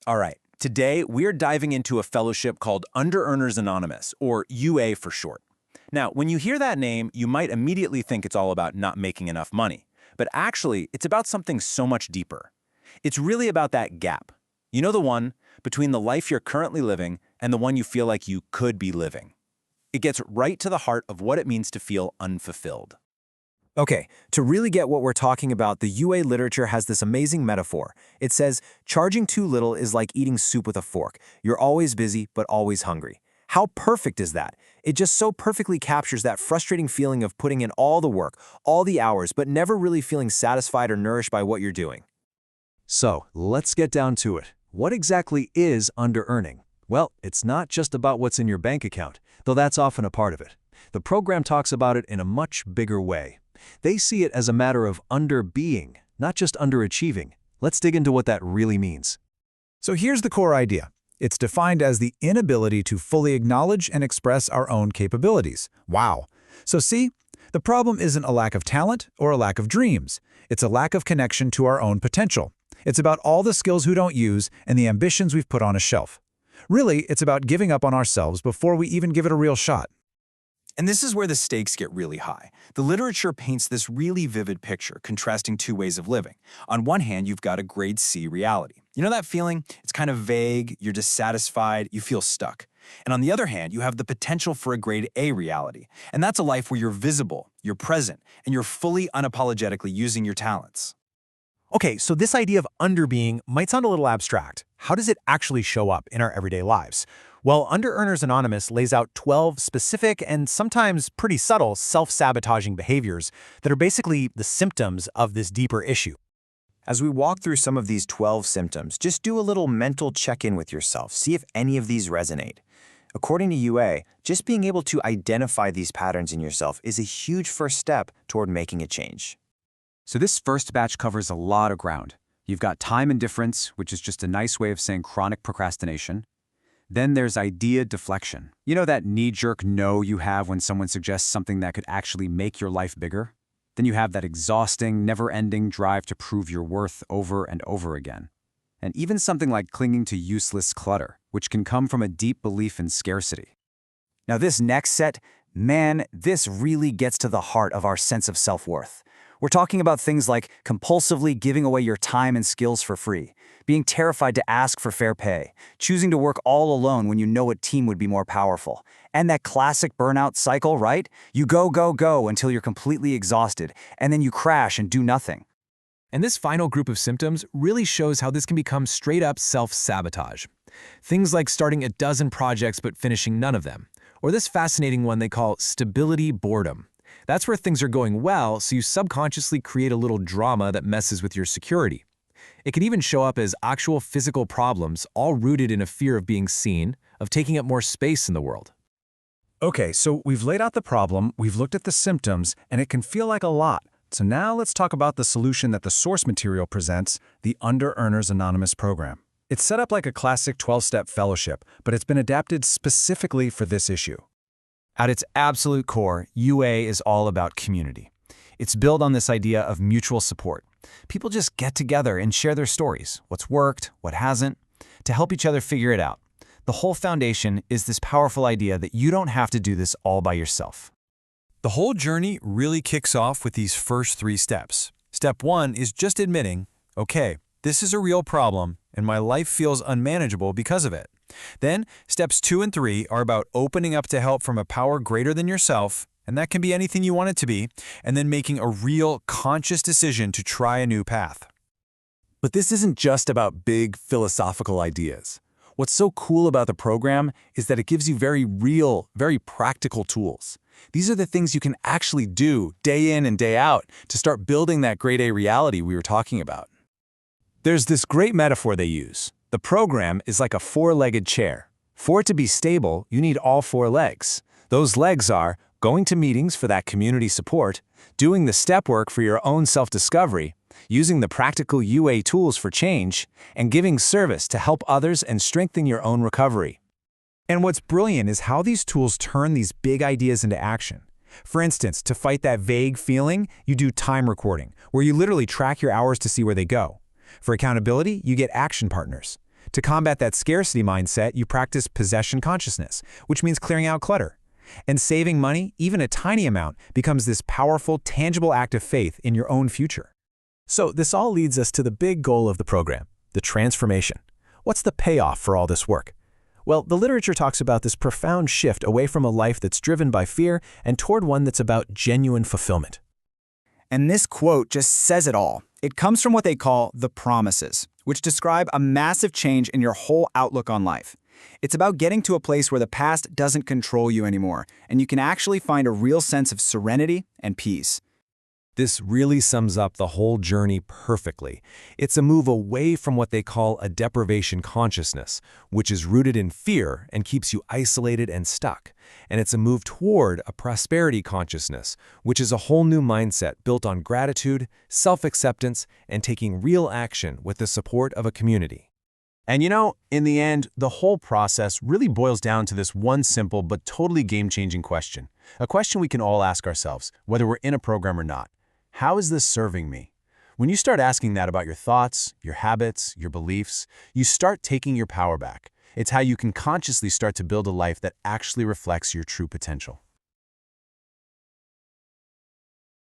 All right, today we're diving into a fellowship called Underearners Anonymous, or UA for short. Now, when you hear that name, you might immediately think it's all about not making enough money. But actually, it's about something so much deeper. It's really about that gap. You know, the one between the life you're currently living and the one you feel like you could be living. It gets right to the heart of what it means to feel unfulfilled. Okay, to really get what we're talking about, the UA literature has this amazing metaphor. It says, charging too little is like eating soup with a fork. You're always busy, but always hungry. How perfect is that? It just so perfectly captures that frustrating feeling of putting in all the work, all the hours, but never really feeling satisfied or nourished by what you're doing. So, let's get down to it. What exactly is underearning? Well, it's not just about what's in your bank account, though that's often a part of it. The program talks about it in a much bigger way. They see it as a matter of underbeing, not just underachieving. Let's dig into what that really means. So here's the core idea. It's defined as the inability to fully acknowledge and express our own capabilities. Wow. So see, the problem isn't a lack of talent or a lack of dreams. It's a lack of connection to our own potential. It's about all the skills we don't use and the ambitions we've put on a shelf. Really, it's about giving up on ourselves before we even give it a real shot. And this is where the stakes get really high. The literature paints this really vivid picture, contrasting two ways of living. On one hand, you've got a grade C reality. You know that feeling? It's kind of vague, you're dissatisfied, you feel stuck. And on the other hand, you have the potential for a grade A reality. And that's a life where you're visible, you're present, and you're fully unapologetically using your talents. Okay, so this idea of underbeing might sound a little abstract. How does it actually show up in our everyday lives? Well, Underearners Anonymous lays out 12 specific and sometimes pretty subtle self-sabotaging behaviors that are basically the symptoms of this deeper issue. As we walk through some of these 12 symptoms, just do a little mental check-in with yourself. See if any of these resonate. According to UA, just being able to identify these patterns in yourself is a huge first step toward making a change. So this first batch covers a lot of ground. You've got time indifference, which is just a nice way of saying chronic procrastination. Then there's idea deflection. You know that knee-jerk no you have when someone suggests something that could actually make your life bigger? Then you have that exhausting, never-ending drive to prove your worth over and over again. And even something like clinging to useless clutter, which can come from a deep belief in scarcity. Now this next set, man, this really gets to the heart of our sense of self-worth. We're talking about things like compulsively giving away your time and skills for free, being terrified to ask for fair pay, choosing to work all alone when you know a team would be more powerful, and that classic burnout cycle, right? You go, go, go until you're completely exhausted, and then you crash and do nothing. And this final group of symptoms really shows how this can become straight-up self-sabotage. Things like starting a dozen projects but finishing none of them, or this fascinating one they call stability boredom. That's where things are going well, so you subconsciously create a little drama that messes with your security. It can even show up as actual physical problems, all rooted in a fear of being seen, of taking up more space in the world. Okay, so we've laid out the problem, we've looked at the symptoms, and it can feel like a lot. So now let's talk about the solution that the source material presents, the Underearners Anonymous program. It's set up like a classic 12-step fellowship, but it's been adapted specifically for this issue. At its absolute core, UA is all about community. It's built on this idea of mutual support. People just get together and share their stories, what's worked, what hasn't, to help each other figure it out. The whole foundation is this powerful idea that you don't have to do this all by yourself. The whole journey really kicks off with these first 3 steps. Step 1 is just admitting, okay, this is a real problem and my life feels unmanageable because of it. Then, steps 2 and 3 are about opening up to help from a power greater than yourself, and that can be anything you want it to be, and then making a real, conscious decision to try a new path. But this isn't just about big philosophical ideas. What's so cool about the program is that it gives you very real, very practical tools. These are the things you can actually do day in and day out to start building that grade A reality we were talking about. There's this great metaphor they use. The program is like a 4-legged chair. For it to be stable, you need all 4 legs. Those legs are going to meetings for that community support, doing the step work for your own self-discovery, using the practical UA tools for change, and giving service to help others and strengthen your own recovery. And what's brilliant is how these tools turn these big ideas into action. For instance, to fight that vague feeling, you do time recording, where you literally track your hours to see where they go. For accountability, you get action partners. To combat that scarcity mindset, you practice possession consciousness, which means clearing out clutter. And saving money, even a tiny amount, becomes this powerful, tangible act of faith in your own future. So this all leads us to the big goal of the program, the transformation. What's the payoff for all this work? Well, the literature talks about this profound shift away from a life that's driven by fear and toward one that's about genuine fulfillment. And this quote just says it all. It comes from what they call the promises, which describe a massive change in your whole outlook on life. It's about getting to a place where the past doesn't control you anymore, and you can actually find a real sense of serenity and peace. This really sums up the whole journey perfectly. It's a move away from what they call a deprivation consciousness, which is rooted in fear and keeps you isolated and stuck. And it's a move toward a prosperity consciousness, which is a whole new mindset built on gratitude, self-acceptance, and taking real action with the support of a community. And you know, in the end, the whole process really boils down to this one simple but totally game-changing question. A question we can all ask ourselves, whether we're in a program or not. How is this serving me? When you start asking that about your thoughts, your habits, your beliefs, you start taking your power back. It's how you can consciously start to build a life that actually reflects your true potential.